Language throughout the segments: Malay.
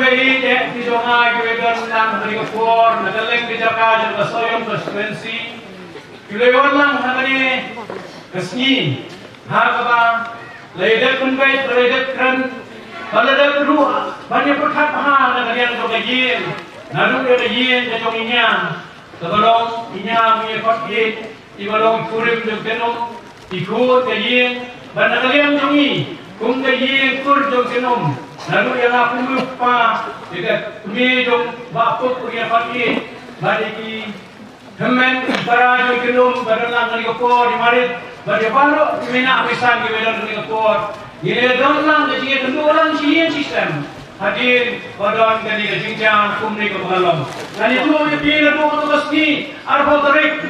bayi dek di jongai kewedan nang dari Kupar, nagaleng di Jakarta dan Soyong konstituensi. Kulewan lang hangani kesni, hagaba ledak kunbait ledak kran, baladak ruh banyak perkat ha nagalian jogayin, nalu jogayin jongnya, kebalong inya punya fakir, ibalong kurim jogdenom, ikut gayin, banagalian jongi, kum gayin kur jogdenom. Lalu yang aku lupa dekat kemejong bapuk punya fakir bagi kemen para jogelum badalang dari Kupar di marit bagi baru kemena abisan di medan dari Kupar ini dalam jadi kendulang sian sistem hadir badan dari kejingjang kumni kebalong dan itu lebih dua tugas ni arba tarik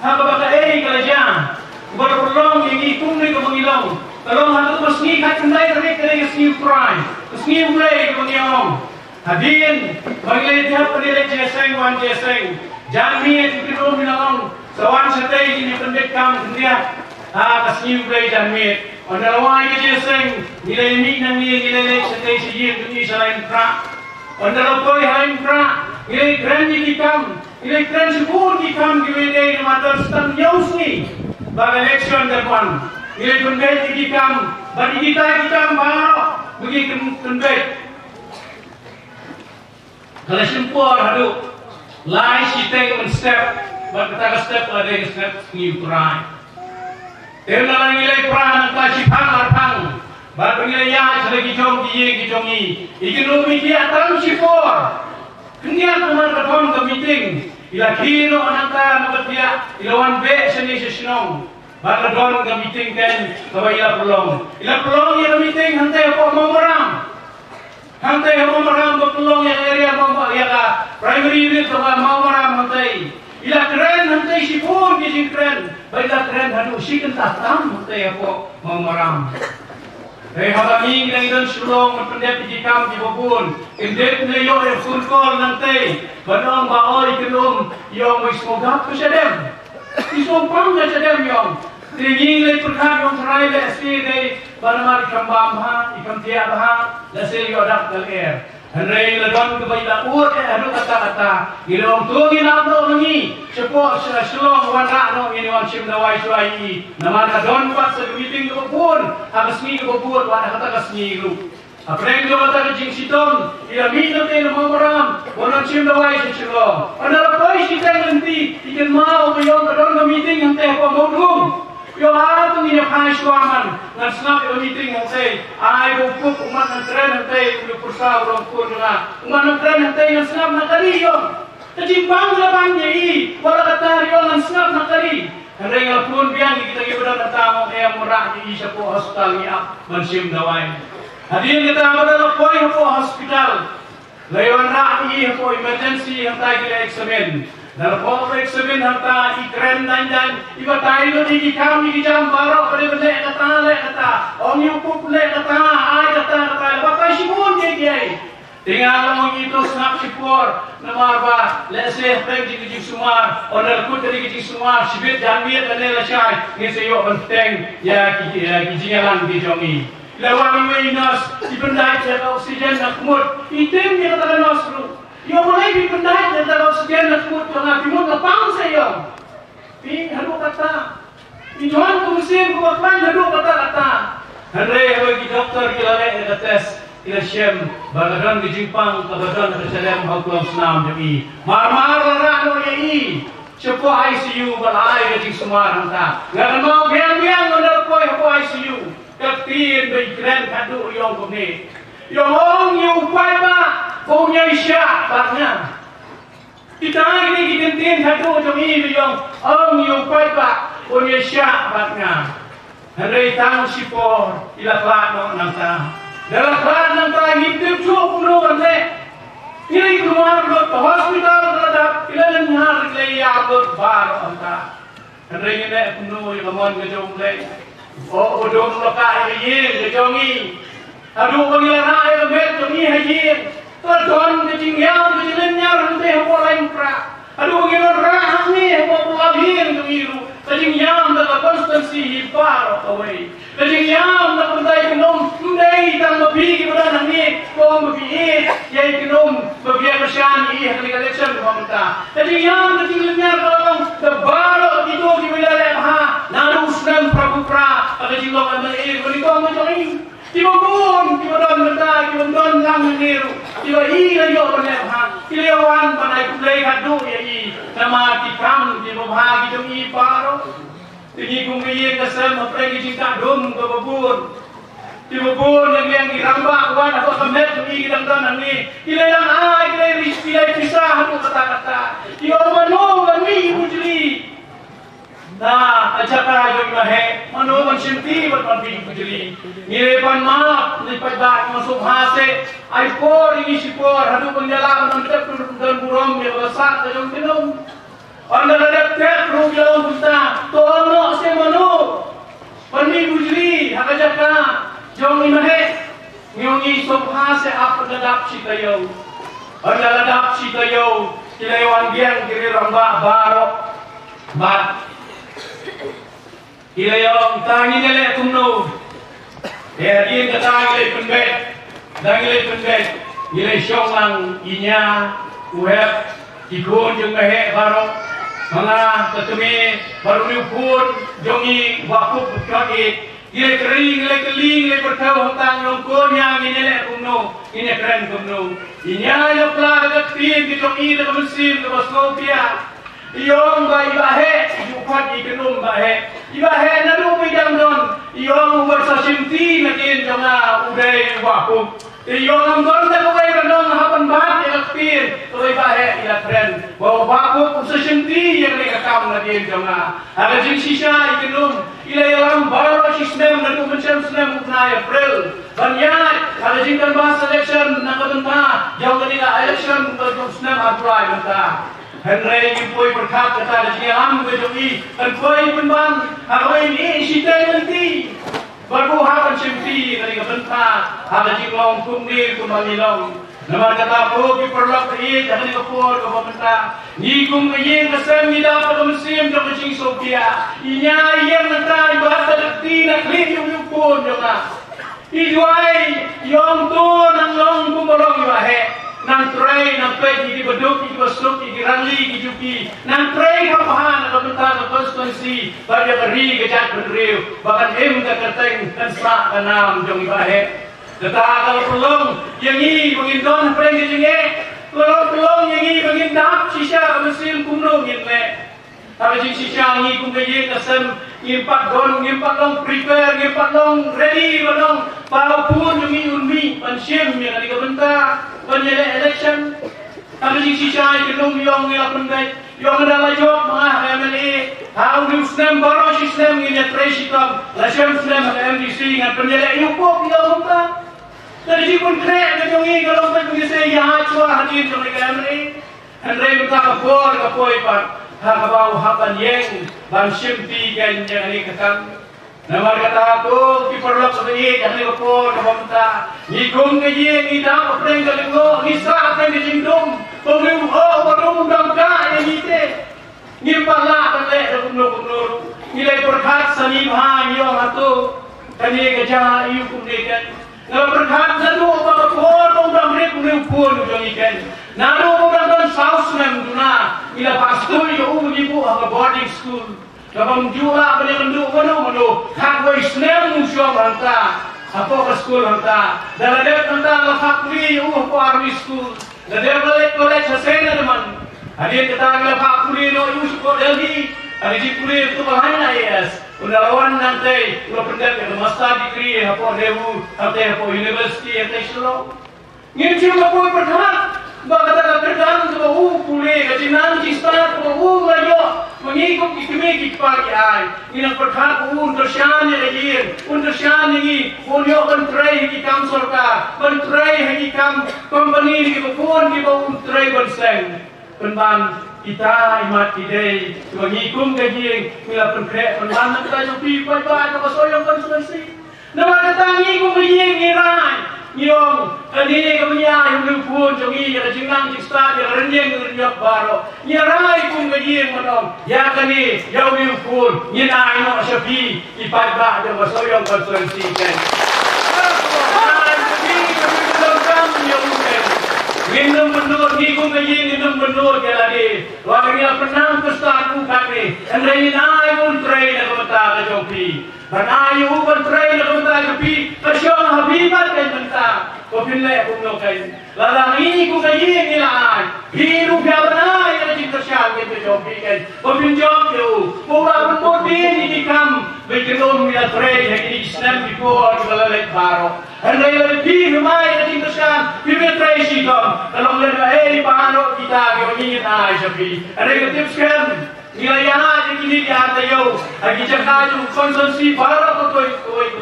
apa bakal kerajaan berperlong yang kumni kebangilong kalau hal itu mesni kat kendai tarik dari sini prime sini mulai kebangiong hadir bagi dia penilai jeseng wan jeseng jami itu kita bilang sawan setai ini pendekam dia kasih mulai jami anda lawan jeseng nilai ni nang nilai setai sihir ini selain pra anda lapoi lain pra nilai keren dikam nilai keren sepuluh dikam diwedai mata setang jauh ni bagi election depan nilai pendek dikam bagi kita baru bagi kendai kalau sempur haduk lai siteng men step berkata step ada step new prime terlalu nilai prime kasih pang baru nilai ya selagi jom gijongi ikan lumi dia tahu sipur kenyang teman ketemu ke meeting ila kilo ananta nabat dia ilawan be seni sesenong baru don ke meeting kan kalau ila pelong ya meeting hantai apa mau merang hantai mau merang pelong yang area mau ya ka primary unit mau merang hantai ila keren hantai sipur gizi keren baiklah keren hadu si kentah tam hantai apa mau merang habang kita sulong pendek dijikam di babun indek na yo e fulkol nanti banong baoy kelum yong wis mogap ko sedem isumpang na sedem yong tinggi le perkhan yong trai le si dei banamar kambam ha ikam tia ha la se yo dak dal air Henry ladon ke bayi ur adu kata-kata gilong tu ginamno ngi cepo selong wanra no ini wan sim dawai suai nama ladon pas meeting ke pun agasmi ke pun wan kata kasmi lu apreng do kata jing sitom ila minum te no maram wan sim dawai selong ana pai sitang nanti ikan mau yong ladon ke meeting yang teh ko modum yo tu ni phai swaman ngan snap yo meeting ang say ai go puk umat ng tren ang tay ulo pursa urong pun nga umat ng tren ang tay ng snap na kali yo kajimpang laban niya wala kata yo ng snap na kali henry nga pun biang kita gibudan ng tamong kaya murah di isa po hospital niya mansim dawai hadin kita madalo poy po hospital layon na po emergency ang tayo gila examen dalam proses eksamen harta ikren dan iba tayo di kami di jam baru pada benda kata om yukup le kata ai kata bapak sipun dia tinggal ngomong itu snap sipur nama ba lese peng di sumar order ku dari sumar sibit jambiat dan lesai ni seyo penteng ya kijialan di jongi lawang minus di benda oksigen nak mut item dia kata nasru yo mulai dipendai dan dalam sekian nakut tengah timur lapang saya. Pi hadu kata. Pi Johan kumsin kuatman hadu kata. Henry bagi doktor kita le tes kita siem bagadan di Jepang kebadan tersedem hukum senam jadi. Mar lara no yai. Cepo ICU balai di semua hanta. Ngan mau biang under koi ICU. Kapten bagi keren kadu yong kumni. Yong yu pai ba punya isyak baknya kita ini dikentin satu macam ini yang yupai pak punya isyak baknya hari tang sipor ila klano nangta dalam klano nangta hidup cukup penuh le ini keluar ke hospital terhadap ila lengar leya bar anta hari ini penuh lemon gejong le odong lokal ye gejongi aduh panggil rakyat bet jongi haji Terdon kejingyang kejilennya rantai apa lain pra. Aduh bagaimana rahang ni apa pelabhin kemiru. Kejingyang dalam konstansi hipar away. Kejingyang dalam bentai kenom ndai tang mabi kepada nang ni. pom begitu, yai kenum begitu persian ini hari election pemerintah. Jadi yang kecilnya kalau terbaru itu di wilayah ha, nalu senam prabupra, ada jiwa anda ini berikut macam ini. Tiba pun, tiba don benda, tiba don lang niru, tiba ini yo benar ha, tilawan panai kulai kadu yai, nama tikam tiba bahagi demi baru. Tinggi kumpulan kesem apa yang kita dom ke babur. Tibubun yang dirambak wan atau kemet ni kita ni kita yang kita pisah tu kata-kata yo mano ni bujli nah ajaka yo mahe mano man sinti wat pan bujli ni pan maaf ni pada masuk hase ai por ini sipor hadu penjala mantep dan burom ya besar tajam minum anda ada tek ru jalan kita tolong se mano pan bujli ajaka jong imahe ngongi sobha se ap ladap sitayo anda ladap sitayo kilawan giang kiri ramba baro bat kilayong tangi nele kumno din katang ile penbet dang ile penbet ile syong inya uhep ikun jong mahe baro mga katumi baru ni pun jongi wakuf kaki Ile kering, ile keling, ile bertau hutang yang konya ini le kumno, ini keren kumno. Inya yo klar ketin kita ini ke mesin ke Skopia. Iong ba ibahe, jupat ikenum bahe. Ibahe nadu bidang don. Iong bersasimti nakin jama udai wakum. Iong amgon tak kau renong hapan bat yang ketin. Kalau ibahe ila keren. Bawa wakum bersasimti yang lekam nakin jama. Ada jing sisa ikenum. Ila yang baru sistem nadu macam sistem uknai April. Banyak ada jingkan bahas election nak bentar. Jauh ketika election berjumpa sistem April bentar. Henry impoi berkat kata ada jingan berjumpi. Dan koi penban hari ini sistem nanti. Baru hakan simpi ketika bentar. Ada jinglong kumni kumalilong. Nama kata po kiperlak ini jangan dikepur ke pemerintah. Ni kum kaya kesem ni dapat ke mesin ke mesin Sophia. Inya yang nanti bahasa dekti nak klik yung pun jangan. Ijuai yang tu nang long kumolong iwahe. Nang tray nang play di beduk di besuk di rangli di jupi. Nang tray kapahan ke pemerintah ke konstitusi. Bagi beri kejat berdriu. Bahkan ke keteng dan sak kanam jong iwahe. Tetapi kalau pelong yang ini mengindon pergi jenge, kalau pelong yang ini mengindap sisa mesin kumno ngine. Tapi jing sisa ini kumkaye kesem ngimpak don ngimpak long prepare ngimpak long ready long pau pun yang ini unmi pensim yang ada kebentar penyelek election. Tapi jing sisa ini kelong yang ngelapan baik yang adalah job mengah MLA. How do Islam baru Islam ini tresitam, Islam Islam MDC dengan penyelek yukop yang muka. Jadi pun krek ke jongi kalau tak pergi saya cua hadir jongi kamera. Henry minta kapor kapoi par habau haban yeng ban simpi kan jangan ni kthang. Nama kata aku kiperlok sebagai jangan kapor kapomta. Ni gum ke yeng ni dah apreng ke lengo ni sa apreng ke jingdum. Pemrim baru mudam ka yang ite. Ni pala tele kumno nilai berkat sani bha yo hatu. Kani gajah iu kumdekan. Kalau berkat nadu apa pun orang mereka pun ujung ikan. Nadu orang dan South Sudan duna. Ila pastor yo ibu apa boarding school. Kalau menjual apa yang mendu. Hak Islam musuh mereka. Apa ke school mereka. Dan ada tentang hak kuli yo army school. Dan ada college Hussein teman. Hadir kita ila hak kuli yo sekolah Delhi. Ada di kuli itu bahaya yes. Unalawan nanti ulah pendek ke master degree apa dewu nanti apa university yang Islam. Ngin apa berkat bagata kerjaan tu kuliah kajian cista tu layo mengikut ikimi kipagi ai. Ngin berkat undershan lagi undershan ini punya menteri di council ka menteri di company di pun di menteri berseng penban kita imat idei mengikum gaji mila penkrek penban kita jupi pai-pai ke soyong konstitusi nama kata ngikum gaji ngirai nyong ani ke punya yang pun jongi ya jingang cista ya renjeng renjak baro nyirai kum gaji manom ya kani ya pun nyinai no sapi ipai-pai ke soyong konstitusi kan minum benur, ngikung kayin minum benur ke lagi. Wakilnya penang kestaku kami. Andai nai pun train nak mentah ke jopi. Banayu pun train nak mentah jopi. Kesyong habibat kan mentah. Kau pilih pun nak kain. Ladang ini ku kayin nilaan. Hidup dia benai yang jika syam kita jopi kan. Kau pinjam tu. Pura pun putih di kam. Berkelum dia train yang ini Islam before kita lelak baru. Andai lebih rumai yang jika syam. Kita train sih kau. Kalau lelak paano kita kau ingin nai jopi. Andai tips kan. Nilayana jadi di hati yo. Agi cakap tu konsumsi baru kau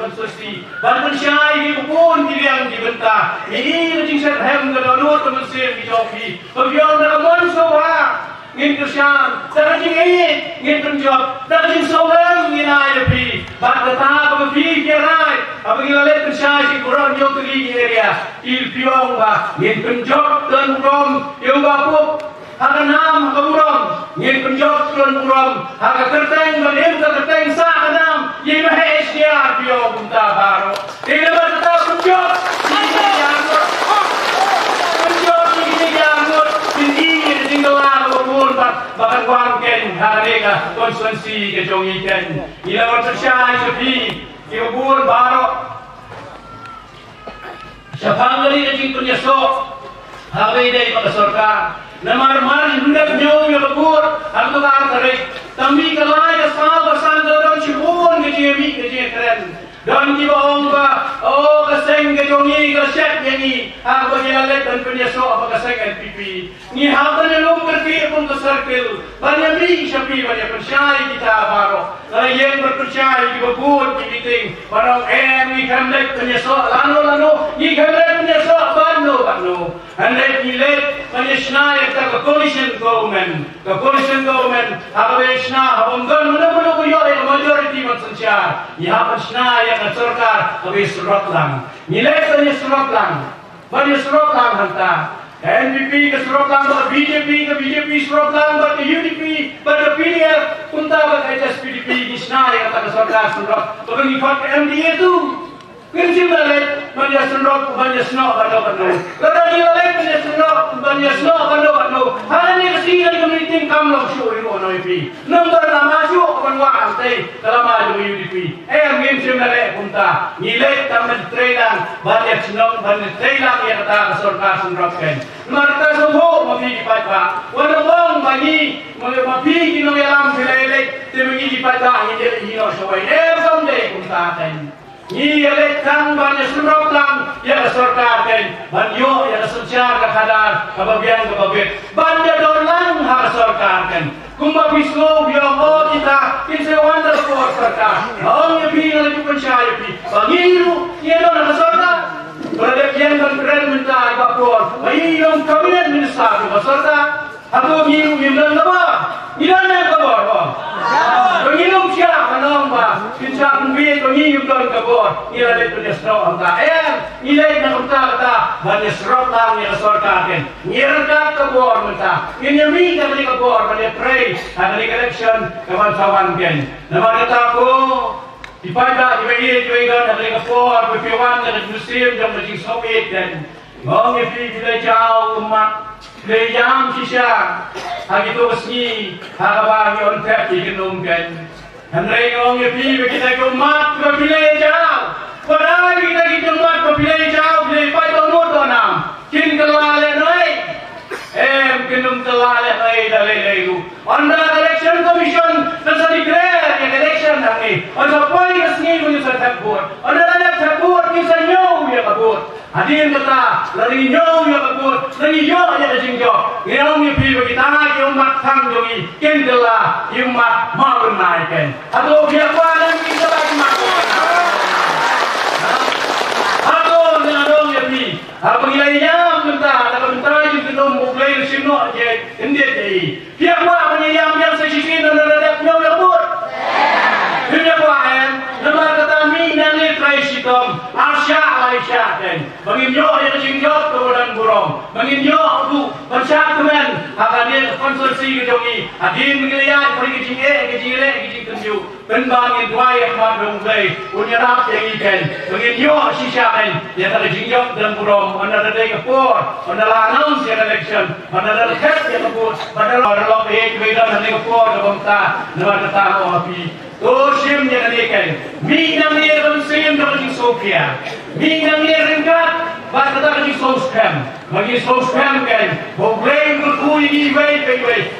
konsumsi. Bangun syai di pun diriang dibentah. Ini macam saya hem kedua teman saya di joki. Bagian dalam monsowa. Ngin kerjaan, dah jing ngin penjob, dah jing solang ngin aja pi. Bak tetap apa pi kierai. Apa kita lihat kerjaan si kurang yo kiri area. Il piong ba ngin penjob dan rom yo bapuk. Haga nam haga uram, ngin penjok tuan uram, haga kerteng banim ka kerteng sa kanam, ye mahe SDR piyo bunta baro. Tidak bertetap penjok, ini jangut, penjok ini jangut, ini tinggal berpun bahkan wangken hari ka konstitusi ke jongiken. Tidak berpercaya sepi, kibun baro. Siapa kali kecing punya sok, hari ini pada sorka. Namar hendak jauh ya lebur, aku tak tarik. Tapi kalau ya sama bersama orang cipun kecil keren. Dan kita orang oh keseng kejongi kesek yang aku jalan dan punya so apa keseng NPP. Ni hafanya lom kerti pun keserkil. Banyak ni siapa banyak percaya kita baru. Kalau yang berpercaya di babur di meeting, barang ni kamlek punya so lalu ni kamlek punya so banu. Hendak nilai punya senai ke coalition government, apa besna, apa mungkin mana kuyo yang majority Synshar. Ia besna yang sorkar habis Scotland. Nilai punya Scotland, banyak Scotland hantar. NPP ke Scotland, BJP Scotland, ke UDP, ke PDF, unta ke HSPDP, nisna yang kata sorkar Scotland. Kalau ngikut MDA tu. Kunci balik banyak senok banyak senok kado. Kalau dia balik banyak senok kado. Hanya kesini community kamlong show ini orang UDP. Nombor nama show orang wah tay kalau maju UDP. Kunci balik punta. Nilai tamat trailang banyak senok banyak trailang yang kata sorkar senok kan. Mereka semua mafi dipakai. Walau bagi mafi kino yang filelek temui dipakai ini sobai. Someday punta kan. Ni elektang banyak surutang ya sorkar kan banyo ya Synshar kadar kabagian banyak dolang harus sorkar kan kumba bislo biang oh kita kinse wonder for sorkar orang yang bingung lagi percaya pi bangiru ya dolang sorkar berada yang keren minta bakor bayong kabinet minister sorkar aku bingung bilang apa gimana kabar Pengilum siapa nama? Synshar pembeli pengilum dalam kabur. Nilai penyesrok angka. Nilai nak kata banyak serok lang yang sorkakan. Nirkat kabur mentah. Nyami kami kabur banyak pray. Ada election kawan-kawan kan. Nama kata aku dipada juga ada kabur berpiwan dengan muslim dan majlis Soviet kan. Ngong ipi bila jauh ummat. Leyam Synshar, hagi tu resmi, harapan on tap dikenum kan. Henry ngong yepi kita ke umat berpilih jauh. Padahal kita umat berpilih jauh, pilih pai tahun nam. Kin kelale noi, kenum kelale noi dalai lu. Under election commission, nasa declare yang election nanti. Under point resmi punya Thabah. Under Thabah kita nyaw ya kabur. Hadirin kata, lagi nyaw ya kabur, lagi yo ya jingjo. Ngirong ni pi bagi tanah ke umat kthang jongi, kylla ummat mawlynnai kan. Atau biar kualan kita lagi makuk. Atau ngirong ya pi, apa nilainya mentah, ada mentah yang belum mulai sino je, india je. Biar kuat penyayang yang sesisi dan ada nyaw ya kabur. Biar kuat nama kata mi nani try sitom, Aisyah kan. Bagi nyo yang jingjo kemudian burung. Bagi nyo tu pencak teman. Hakadir konsulsi kejongi. Adin mengeliat pergi kejing tenju. Penbangin tuai Ahmad Dongplay. Unyarap yang ikan. Bagi nyo Synshar kan. Yang ada jingjo dan burung. Anda ada kapur. Anda lah announce yang ada election padahal ket yang kebut padahal lo pe beda dengan Kupar ke bangsa nama kata api to sim yang kan mi nang ni ram sim dengan Sofia mi nang ni ringkat Basta di soskan, bagi soskan kan, problem berkui ni baik.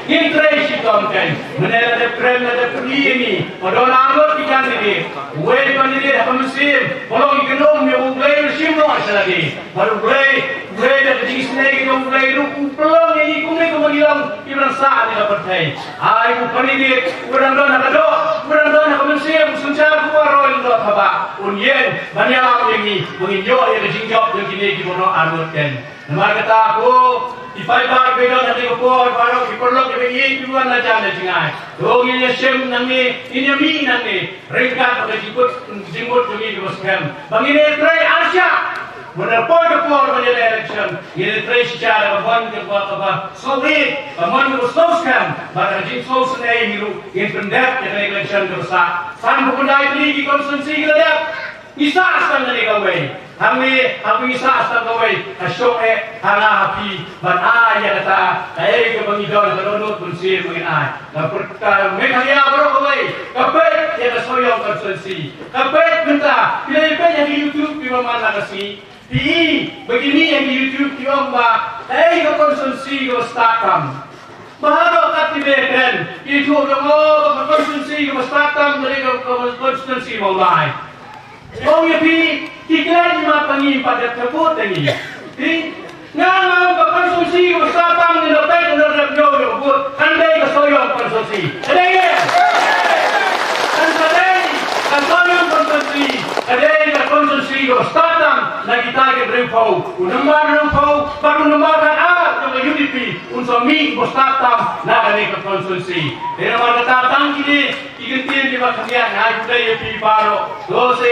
Interest itu kan, mana ada trend ada ini, pada langot ikan ini, wei pandai apa musim, kalau ikan yang problem simno asal lagi, baru wei ada jenis lagi yang wei lu pelong ini kumai kumagilam ibarat saat ini dapat hai, ai pandai kurang apa musim, Synshar Kupar roil do Thabah, unyen banyak orang ini, menginjau yang jingjok yang ini kibono arut kan. Nama kata aku ifaibar beda nanti Kupar baru kiperlok yang ini kibuan aja nanti ngai. Dong ini sem nanti ini mi nanti ringkat pada jinggut ini kiboskan. Bang ini try Asia. Menerpoi Kupar menjadi election. Ini try secara bahan apa solid. Bahan kiboskan. Pada jing solusi ini pendek yang election bersa. Sampai pendai ini konsensi kita Isa asal dari kawai, kami isa asal kawai, asyok hanga hapi, ya kata, ayah ke pengidol beronot bersih mengenai, perkara mereka baru kawai, kapet yang kesoyong konsensi, kapet minta, pilih yang di YouTube di mana kasih, begini yang di YouTube di mana, ke konsensi ke startam. Bahagia katibekan, itu orang konsensi ke startam dari konsensi mawlynnai. Oh ya pi, kita ni mah panggil pada terbut ni. Ngang konsumsi bersatang ni lepas menerap jauh berbut, andai kesoyong konsumsi. Ada ya? Andai kesoyong konsumsi, andai konsumsi bersatang, nak kita ke berempau, unambah baru nambahkan yang UDP, unsami bersatang, nak ada konsumsi. Dengan mana datang ini, ikan di makan yang, hai budaya pi baru, dosa